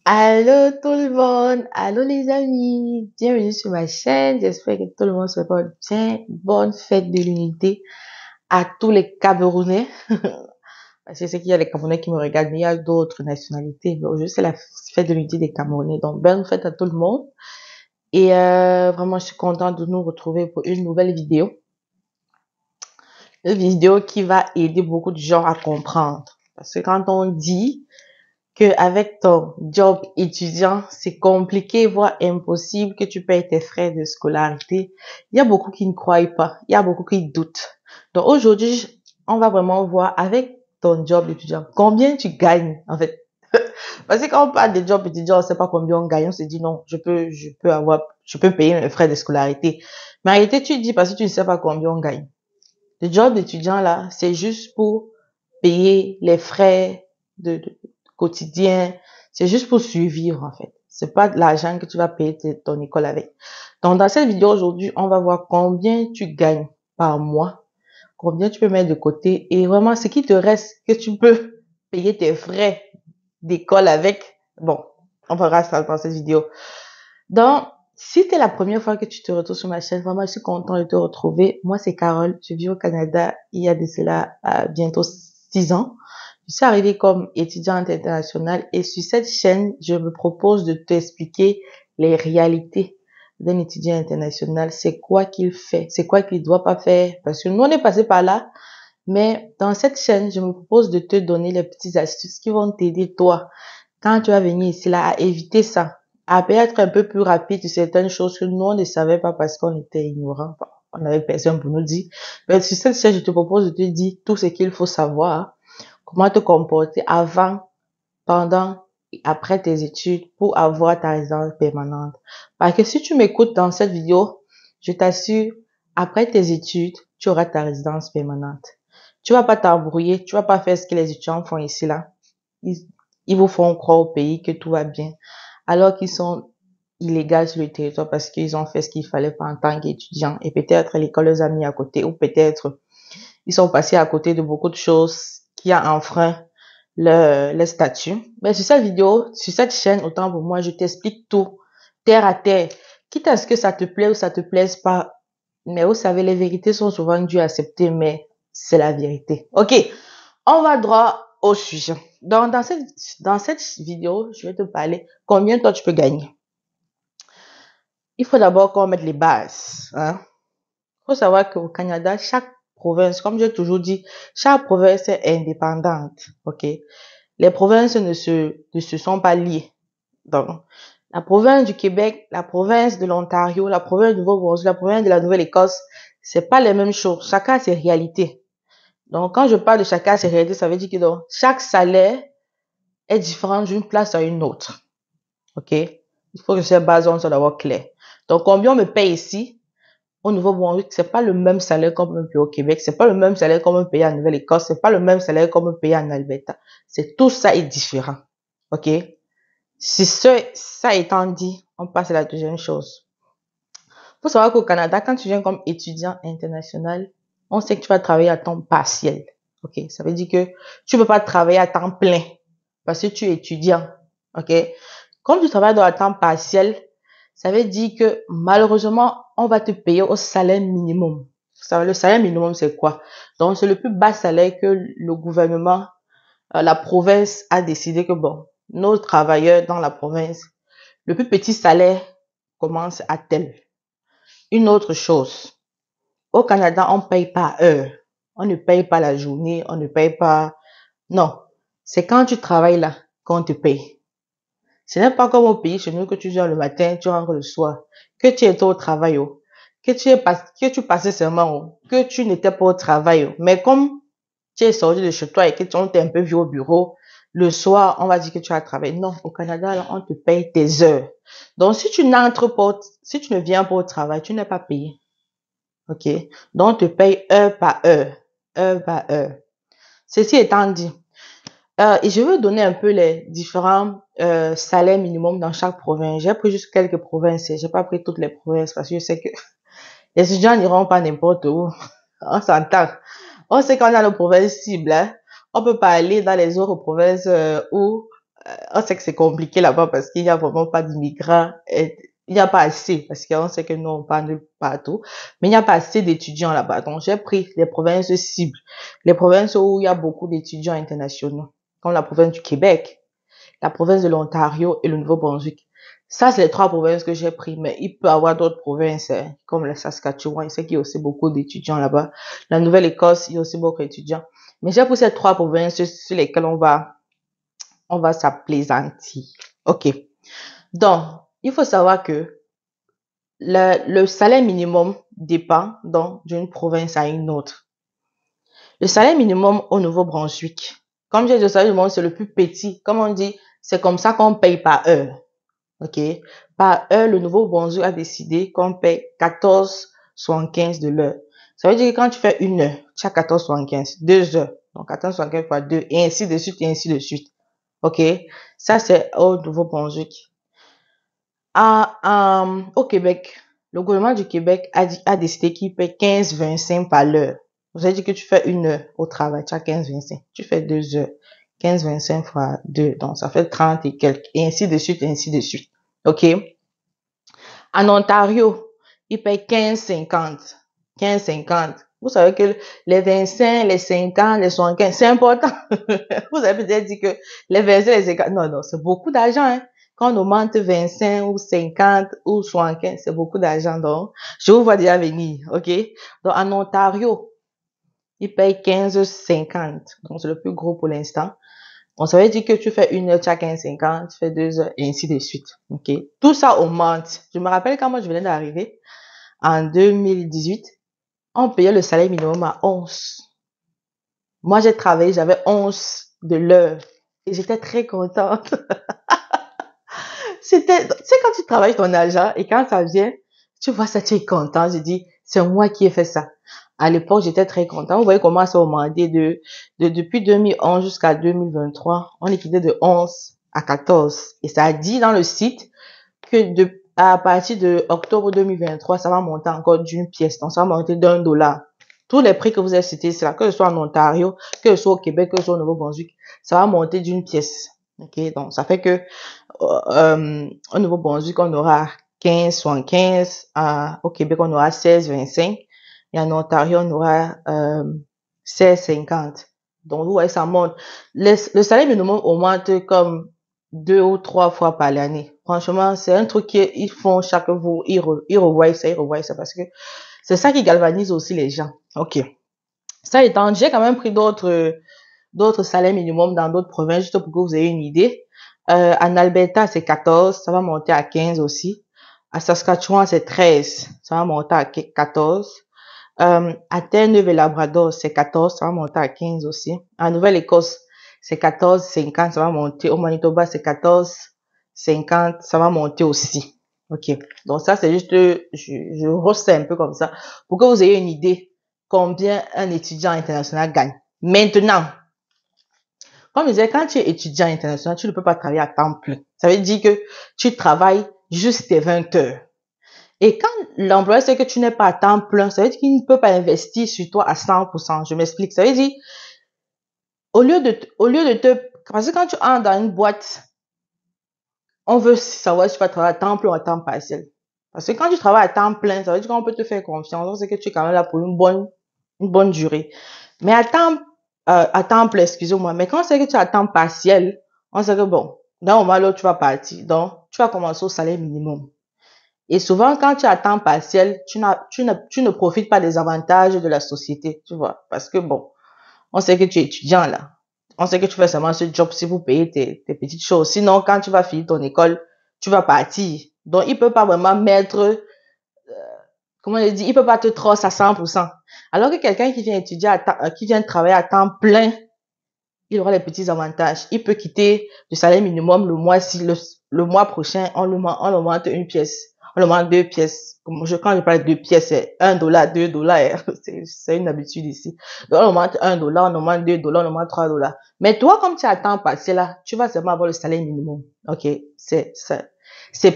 Allô tout le monde, allô les amis, bienvenue sur ma chaîne, j'espère que tout le monde se porte bien, bonne fête de l'unité à tous les Camerounais, parce que c'est qu'il y a les Camerounais qui me regardent, mais il y a d'autres nationalités, mais aujourd'hui c'est la fête de l'unité des Camerounais, donc bonne fête à tout le monde, et vraiment je suis contente de nous retrouver pour une vidéo qui va aider beaucoup de gens à comprendre, parce que quand on dit que avec ton job étudiant, c'est compliqué, voire impossible que tu payes tes frais de scolarité. Il y a beaucoup qui ne croient pas. Il y a beaucoup qui doutent. Donc aujourd'hui, on va vraiment voir avec ton job étudiant combien tu gagnes en fait. Parce que quand on parle de job étudiant, on ne sait pas combien on gagne. On se dit non, je peux payer mes frais de scolarité. Mais en réalité, tu dis parce que tu ne sais pas combien on gagne. Le job d'étudiant là, c'est juste pour payer les frais de quotidien. C'est juste pour survivre, en fait. C'est pas de l'argent que tu vas payer ton école avec. Donc, dans cette vidéo aujourd'hui, on va voir combien tu gagnes par mois, combien tu peux mettre de côté et vraiment ce qui te reste que tu peux payer tes frais d'école avec. Bon, on verra ça dans cette vidéo. Donc, si c'est la première fois que tu te retrouves sur ma chaîne, vraiment, je suis contente de te retrouver. Moi, c'est Carole. Je vis au Canada il y a de cela bientôt 6 ans. Je suis arrivée comme étudiante internationale et sur cette chaîne, je me propose de t'expliquer les réalités d'un étudiant international. C'est quoi qu'il fait, c'est quoi qu'il doit pas faire. Parce que nous, on est passé par là. Mais dans cette chaîne, je me propose de te donner les petites astuces qui vont t'aider, toi, quand tu vas venir ici, là, à éviter ça, à peut-être un peu plus rapide sur certaines choses que nous, on ne savait pas parce qu'on était ignorants. On n'avait personne pour nous dire. Mais sur cette chaîne, je te propose de te dire tout ce qu'il faut savoir, comment te comporter avant, pendant et après tes études pour avoir ta résidence permanente. Parce que si tu m'écoutes dans cette vidéo, je t'assure, après tes études, tu auras ta résidence permanente. Tu vas pas t'embrouiller, tu vas pas faire ce que les étudiants font ici, là. Ils, ils vous font croire au pays que tout va bien, alors qu'ils sont illégaux sur le territoire parce qu'ils ont fait ce qu'il fallait pas en tant qu'étudiants. Et peut-être l'école les a mis à côté, ou peut-être ils sont passés à côté de beaucoup de choses qui a enfreint le statut. Mais sur cette vidéo, sur cette chaîne, autant pour moi, je t'explique tout, terre à terre. Quitte à ce que ça te plaît ou ça te plaise pas. Mais vous savez, les vérités sont souvent dures à accepter, mais c'est la vérité. Ok, on va droit au sujet. Donc, dans cette vidéo, je vais te parler combien toi tu peux gagner. Il faut d'abord qu'on mette les bases. Hein. Il faut savoir qu'au Canada, chaque province, comme j'ai toujours dit, chaque province est indépendante. Ok. Les provinces ne se sont pas liées. Donc, la province du Québec, la province de l'Ontario, la province du Nouveau-Brunswick, la province de la Nouvelle-Écosse, c'est pas les mêmes choses. Chacun a ses réalités. Donc, quand je parle de chacun a ses réalités, ça veut dire que donc, chaque salaire est différent d'une place à une autre. OK? Il faut que ces bases soient d'abord claires. Donc, combien on me paye ici, au Nouveau-Brunswick, c'est pas le même salaire qu'on me paye au Québec, c'est pas le même salaire qu'on me paye en Nouvelle-Écosse, c'est pas le même salaire qu'on me paye en Alberta. C'est tout ça est différent. OK? Si ça étant dit, on passe à la deuxième chose. Faut savoir qu'au Canada, quand tu viens comme étudiant international, on sait que tu vas travailler à temps partiel. OK? Ça veut dire que tu peux pas travailler à temps plein parce que tu es étudiant. OK? Comme tu travailles dans un temps partiel, ça veut dire que malheureusement, on va te payer au salaire minimum. Le salaire minimum, c'est quoi? Donc, c'est le plus bas salaire que le gouvernement, la province a décidé que, bon, nos travailleurs dans la province, le plus petit salaire commence à tel. Une autre chose, au Canada, on paye pas heure. On ne paye pas la journée, on ne paye pas... Non, c'est quand tu travailles là qu'on te paye. Ce n'est pas comme au pays chez nous que tu viens le matin, tu rentres le soir, que tu étais au travail, que tu passais seulement, que tu n'étais pas au travail. Mais comme tu es sorti de chez toi et que tu es un peu vieux au bureau, le soir, on va dire que tu as travaillé. Non, au Canada, là, on te paye tes heures. Donc, si tu si tu ne viens pas au travail, tu n'es pas payé. OK? Donc, on te paye heure par heure. Heure par heure. Ceci étant dit, et je veux donner un peu les différents salaires minimum dans chaque province. J'ai pris juste quelques provinces. J'ai pas pris toutes les provinces parce que je sais que les étudiants n'iront pas n'importe où. On s'entend. On sait qu'on a nos provinces cibles. Hein. On peut pas aller dans les autres provinces où On sait que c'est compliqué là-bas parce qu'il n'y a vraiment pas d'immigrants. Il n'y a pas assez, parce qu'on sait que nous, on parle partout, mais il n'y a pas assez d'étudiants là-bas. Donc, j'ai pris les provinces cibles, les provinces où il y a beaucoup d'étudiants internationaux, comme la province du Québec, la province de l'Ontario et le Nouveau-Brunswick. Ça, c'est les trois provinces que j'ai pris, mais il peut y avoir d'autres provinces, hein, comme le Saskatchewan. Il sait qu'il y a aussi beaucoup d'étudiants là-bas. La Nouvelle-Écosse, il y a aussi beaucoup d'étudiants. Mais j'ai pris ces trois provinces sur lesquelles on va s'applaisantir. OK. Donc, il faut savoir que le salaire minimum dépend donc d'une province à une autre. Le salaire minimum au Nouveau-Brunswick, comme j'ai dit, le salaire minimum, c'est le plus petit. Comme on dit, c'est comme ça qu'on paye par heure. OK? Par heure, le Nouveau-Brunswick a décidé qu'on paye 14,75 de l'heure. Ça veut dire que quand tu fais une heure, tu as 14,75, 2 heures. Donc, 14,75 fois 2, et ainsi de suite, et ainsi de suite. OK? Ça, c'est au Nouveau-Brunswick. Au Québec, le gouvernement du Québec a décidé qu'il paie 15,25 par l'heure. Vous avez dit que tu fais une heure au travail, tu as 15,25. Tu fais 2 heures. 15,25 fois 2, donc ça fait 30 et quelques. Et ainsi de suite, et ainsi de suite. OK? En Ontario, ils payent 15,50. 15,50. Vous savez que les 25, les 50, les 75, c'est important. Vous avez peut-être dit que les 25, les 50, non, non, c'est beaucoup d'argent, hein. Quand on augmente 25 ou 50 ou 75, c'est beaucoup d'argent, donc, je vous vois déjà venir, ok? Donc, en Ontario, ils payent 15,50. Donc, c'est le plus gros pour l'instant. On ça veut dire que tu fais une heure, tu as 15,50, tu fais 2 heures, et ainsi de suite, ok? Tout ça augmente. Je me rappelle quand moi je venais d'arriver, en 2018, on payait le salaire minimum à 11. Moi, j'ai travaillé, j'avais 11 de l'heure. Et j'étais très contente. Tu sais, quand tu travailles ton argent et quand ça vient, tu vois ça, tu es content. Je dis, c'est moi qui ai fait ça. À l'époque, j'étais très content. Vous voyez comment ça a augmenté depuis 2011 jusqu'à 2023. On est quitté de 11 à 14. Et ça a dit dans le site que à partir de octobre 2023, ça va monter encore d'une pièce. Donc, ça va monter d'1 $. Tous les prix que vous avez cités, c'est là, que ce soit en Ontario, que ce soit au Québec, que ce soit au Nouveau-Brunswick, ça va monter d'une pièce. OK? Donc, ça fait que, au Nouveau-Brunswick, on aura 15,75. Au Québec, on aura 16,25. Et en Ontario, on aura, 16,50. Donc, vous voyez, ça monte. Le salaire minimum augmente comme 2 ou 3 fois par l'année. Franchement, c'est un truc qu'ils font chaque jour. Ils revoient ça parce que c'est ça qui galvanise aussi les gens. OK. Ça étant, j'ai quand même pris d'autres salaires minimum dans d'autres provinces, juste pour que vous ayez une idée. En Alberta, c'est 14, ça va monter à 15 aussi. À Saskatchewan, c'est 13, ça va monter à 14. À Terre-Neuve et Labrador, c'est 14, ça va monter à 15 aussi. En Nouvelle-Écosse, c'est 14,50, ça va monter. Au Manitoba, c'est 14,50, ça va monter aussi. OK. Donc ça, c'est juste, je roste un peu comme ça pour que vous ayez une idée combien un étudiant international gagne. Maintenant, comme je disais, quand tu es étudiant international, tu ne peux pas travailler à temps plein. Ça veut dire que tu travailles juste tes 20 heures. Et quand l'employeur sait que tu n'es pas à temps plein, ça veut dire qu'il ne peut pas investir sur toi à 100%. Je m'explique. Ça veut dire, au lieu de te, parce que quand tu entres dans une boîte, on veut savoir si tu vas travailler à temps plein ou à temps partiel. Parce que quand tu travailles à temps plein, ça veut dire qu'on peut te faire confiance. On sait que tu es quand même là pour une bonne durée. Mais à temps plein, excusez-moi. Mais quand on sait que tu es à temps partiel, on sait que bon, d'un moment à l'autre, tu vas partir. Donc, tu vas commencer au salaire minimum. Et souvent, quand tu es à temps partiel, tu ne profites pas des avantages de la société, tu vois. Parce que bon, on sait que tu es étudiant là. On sait que tu fais seulement ce job si vous payez tes petites choses. Sinon, quand tu vas finir ton école, tu vas partir. Donc, il peut pas vraiment mettre, comment je dis, il peut pas te trosse à 100%. Alors que quelqu'un qui vient étudier qui vient travailler à temps plein, il aura les petits avantages. Il peut quitter le salaire minimum le mois prochain, on augmente une pièce. On augmente 2 pièces. Quand je parle de 2 pièces, c'est $1, $2. C'est une habitude ici. Donc, on augmente $1, on augmente $2, on augmente $3. Mais toi, comme tu attends passer là, tu vas seulement avoir le salaire minimum. OK? C'est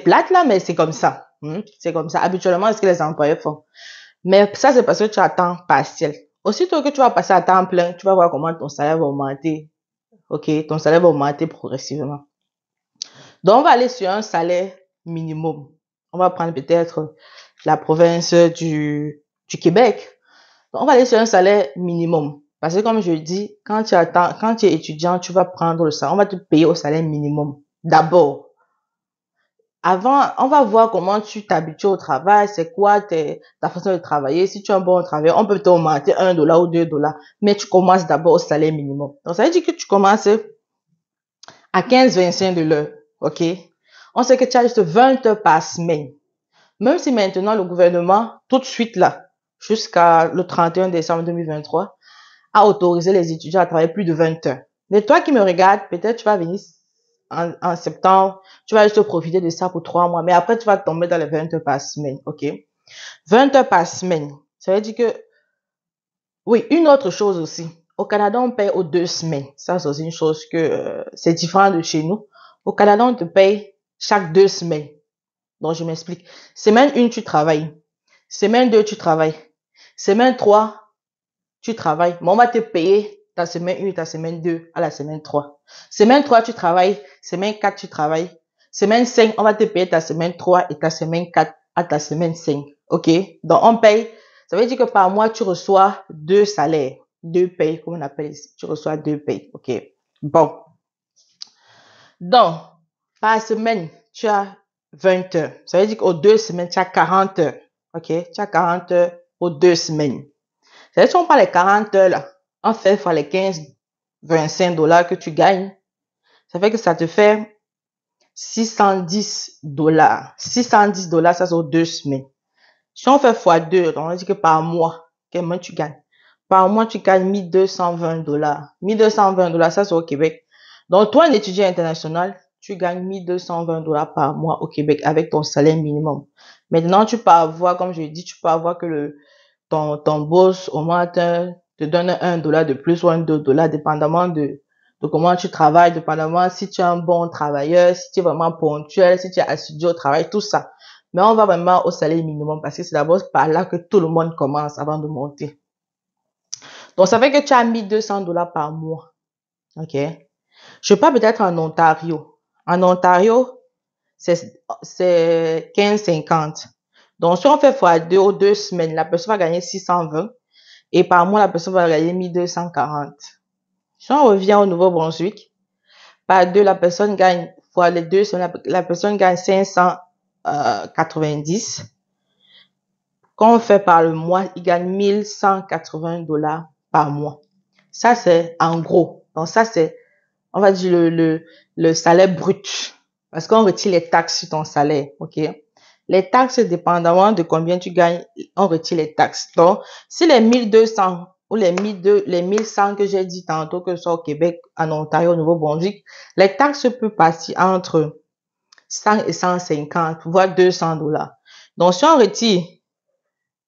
plate là, mais c'est comme ça. C'est comme ça. Habituellement, c'est ce que les employeurs font. Mais ça, c'est parce que tu attends partiel. Aussitôt que tu vas passer à temps plein, tu vas voir comment ton salaire va augmenter. OK? Ton salaire va augmenter progressivement. Donc, on va aller sur un salaire minimum. On va prendre peut-être la province du Québec. Donc, on va aller sur un salaire minimum. Parce que comme je dis, quand tu es étudiant, tu vas prendre le salaire. On va te payer au salaire minimum. D'abord. Avant, on va voir comment tu t'habitues au travail, c'est quoi ta façon de travailler. Si tu es un bon travailleur, on peut t'augmenter $1 ou $2. Mais tu commences d'abord au salaire minimum. Donc, ça veut dire que tu commences à 15,25 de l'heure. OK? On sait que tu as juste 20 heures par semaine. Même si maintenant le gouvernement, tout de suite là, jusqu'à le 31 décembre 2023, a autorisé les étudiants à travailler plus de 20 heures. Mais toi qui me regardes, peut-être tu vas venir en septembre, tu vas juste profiter de ça pour 3 mois, mais après tu vas tomber dans les 20 heures par semaine, ok? 20 heures par semaine, ça veut dire que, oui, une autre chose aussi, au Canada on paye aux 2 semaines, ça c'est aussi une chose que c'est différent de chez nous. Au Canada on te paye chaque 2 semaines, donc je m'explique. Semaine 1 tu travailles, semaine 2 tu travailles, semaine 3 tu travailles, mais on va te payer ta semaine 1 et ta semaine 2 à la semaine 3. Semaine 3, tu travailles. Semaine 4, tu travailles. Semaine 5, on va te payer ta semaine 3 et ta semaine 4 à ta semaine 5. OK? Donc, on paye. Ça veut dire que par mois, tu reçois 2 salaires. 2 payes, comme on appelle ici. Tu reçois 2 payes. OK? Bon. Donc, par semaine, tu as 20 heures. Ça veut dire qu'aux 2 semaines, tu as 40 heures. OK? Tu as 40 heures aux 2 semaines. C'est-à-dire, si on prend les 40 heures là, on fait fois les 15,25 $ que tu gagnes, ça fait que ça te fait $610. $610, ça c'est aux 2 semaines. Si on fait fois 2, donc on dit que par mois, combien tu gagnes? Par mois, tu gagnes $1,220. $1,220, ça c'est au Québec. Donc, toi, un étudiant international, tu gagnes $1,220 par mois au Québec avec ton salaire minimum. Maintenant, tu peux avoir, comme je l'ai dit, tu peux avoir que ton boss au moins te donne $1 de plus ou $2, dépendamment de comment tu travailles, dépendamment si tu es un bon travailleur, si tu es vraiment ponctuel, si tu es assidu au travail, tout ça. Mais on va vraiment au salaire minimum parce que c'est d'abord par là que tout le monde commence avant de monter. Donc, ça fait que tu as $1,200 par mois. OK? Je parle peut-être en Ontario. En Ontario, c'est 15,50. Donc, si on fait fois 2 aux 2 semaines, la personne va gagner 620. Et par mois, la personne va gagner 1,240. Si on revient au Nouveau-Brunswick, par 2, la personne gagne, fois les 2, la personne gagne 590. Quand on fait par le mois, il gagne $1,180 par mois. Ça, c'est en gros. Donc, ça, c'est, on va dire, le salaire brut. Parce qu'on retire les taxes sur ton salaire. OK? Les taxes, dépendamment de combien tu gagnes, on retire les taxes. Donc, si les 1,200 ou les 1,100 que j'ai dit tantôt, que ce soit au Québec, en Ontario, au Nouveau-Brunswick, les taxes peuvent passer entre 100 et 150, voire $200. Donc, si on retire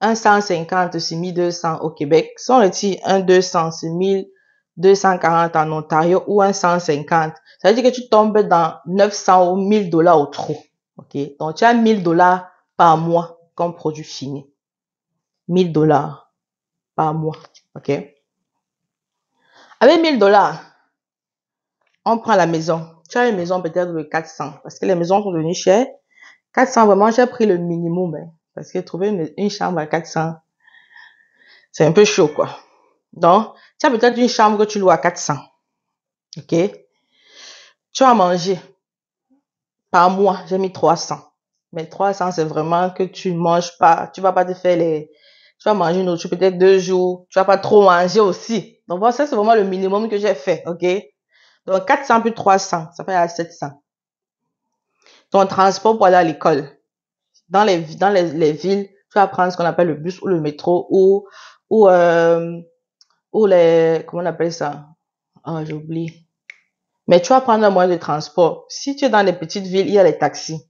un 150 sur 1,200 au Québec, si on retire un 200 sur 1,240 en Ontario ou un 150, ça veut dire que tu tombes dans 900 ou $1,000 au trop. OK? Donc, tu as $1,000 par mois comme produit fini. $1,000 par mois. OK? Avec $1,000, on prend la maison. Tu as une maison peut-être de 400 parce que les maisons sont devenues chères. 400, vraiment, j'ai pris le minimum. Hein, parce que trouver une chambre à 400, c'est un peu chaud, quoi. Donc, tu as peut-être une chambre que tu loues à 400. OK? Tu vas manger. Par mois, j'ai mis 300. Mais 300, c'est vraiment que tu manges pas. Tu vas pas te faire tu vas manger une autre, peut-être 2 jours. Tu vas pas trop manger aussi. Donc, voilà, ça, c'est vraiment le minimum que j'ai fait. OK? Donc, 400 plus 300, ça fait à 700. Ton transport pour aller à l'école. Dans les villes, tu vas prendre ce qu'on appelle le bus ou le métro ou comment on appelle ça? Oh, j'oublie. Mais tu vas prendre un moyen de transport. Si tu es dans les petites villes, il y a les taxis.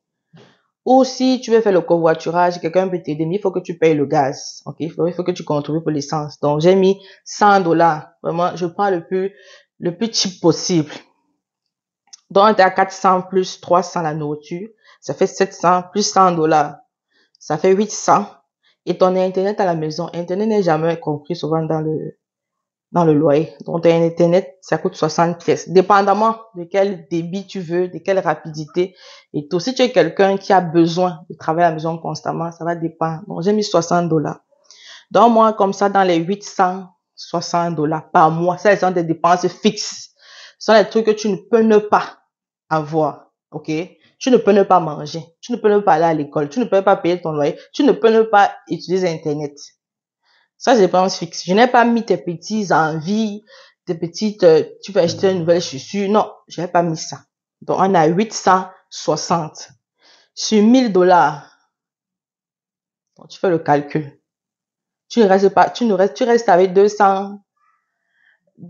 Ou si tu veux faire le covoiturage, quelqu'un peut t'aider, mais il faut que tu payes le gaz. OK? Il faut que tu contribues pour l'essence. Donc, j'ai mis $100. Vraiment, je prends le plus cheap possible. Donc, tu as 400 plus 300 la nourriture. Ça fait 700 plus $100. Ça fait 800. Et ton Internet à la maison. Internet n'est jamais compris souvent dans le loyer. Donc, ton Internet, ça coûte 60 pièces, dépendamment de quel débit tu veux, de quelle rapidité et tout. Si tu es quelqu'un qui a besoin de travailler à la maison constamment, ça va dépendre. Donc, j'ai mis 60 dollars. Donc, moi, comme ça, dans les 860 dollars par mois, ça, sont des dépenses fixes. Ce sont des trucs que tu ne peux ne pas avoir. OK? Tu ne peux ne pas manger. Tu ne peux ne pas aller à l'école. Tu ne peux pas payer ton loyer. Tu ne peux ne pas utiliser Internet. Ça, c'est des dépenses fixes. Je n'ai pas mis tes petites envies, tes petites, tu peux acheter une nouvelle chaussure. Non, je n'ai pas mis ça. Donc, on a 860 sur 1000 dollars. Donc, tu fais le calcul. Tu ne restes pas, tu restes avec 200,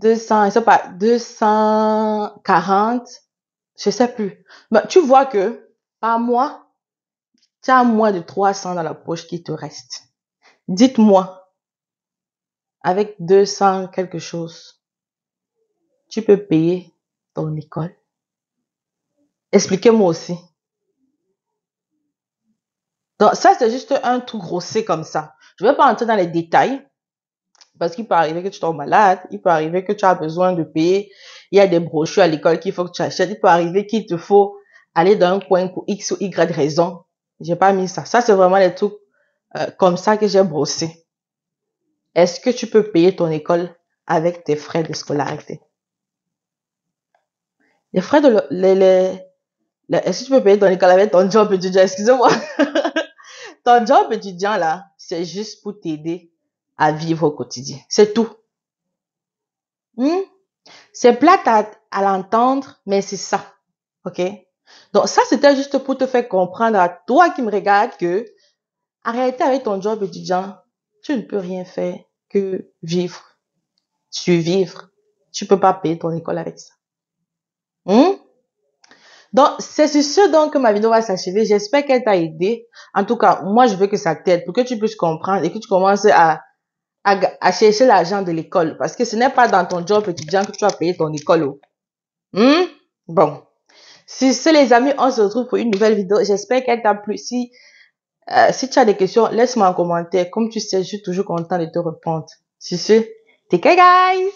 je sais pas, 240, je sais plus. Mais tu vois que, par mois, tu as moins de 300 dans la poche qui te reste. Dites-moi, avec 200 quelque chose, tu peux payer ton école. Expliquez-moi aussi. Donc, ça, c'est juste un tout grossier comme ça. Je ne vais pas entrer dans les détails parce qu'il peut arriver que tu tombes malade. Il peut arriver que tu as besoin de payer. Il y a des brochures à l'école qu'il faut que tu achètes. Il peut arriver qu'il te faut aller dans un coin pour X ou Y raison. J'ai pas mis ça. Ça, c'est vraiment les trucs comme ça que j'ai brossé. Est-ce que tu peux payer ton école avec tes frais de scolarité? Les frais de est-ce que tu peux payer ton école avec ton job étudiant? Excusez-moi. Ton job étudiant, là, c'est juste pour t'aider à vivre au quotidien. C'est tout. C'est plate à l'entendre, mais c'est ça. OK? Donc, ça, c'était juste pour te faire comprendre à toi qui me regardes que, en réalité, avec ton job étudiant, tu ne peux rien faire que vivre, survivre. Tu peux pas payer ton école avec ça. Donc, c'est sur ce donc que ma vidéo va s'achever. J'espère qu'elle t'a aidé. En tout cas, moi, je veux que ça t'aide pour que tu puisses comprendre et que tu commences à chercher l'argent de l'école. Parce que ce n'est pas dans ton job étudiant que tu vas payer ton école. Bon. Si c'est les amis, on se retrouve pour une nouvelle vidéo. J'espère qu'elle t'a plu. Si tu as des questions, laisse-moi un commentaire. Comme tu sais, je suis toujours content de te répondre. Sur ce, take care, guys!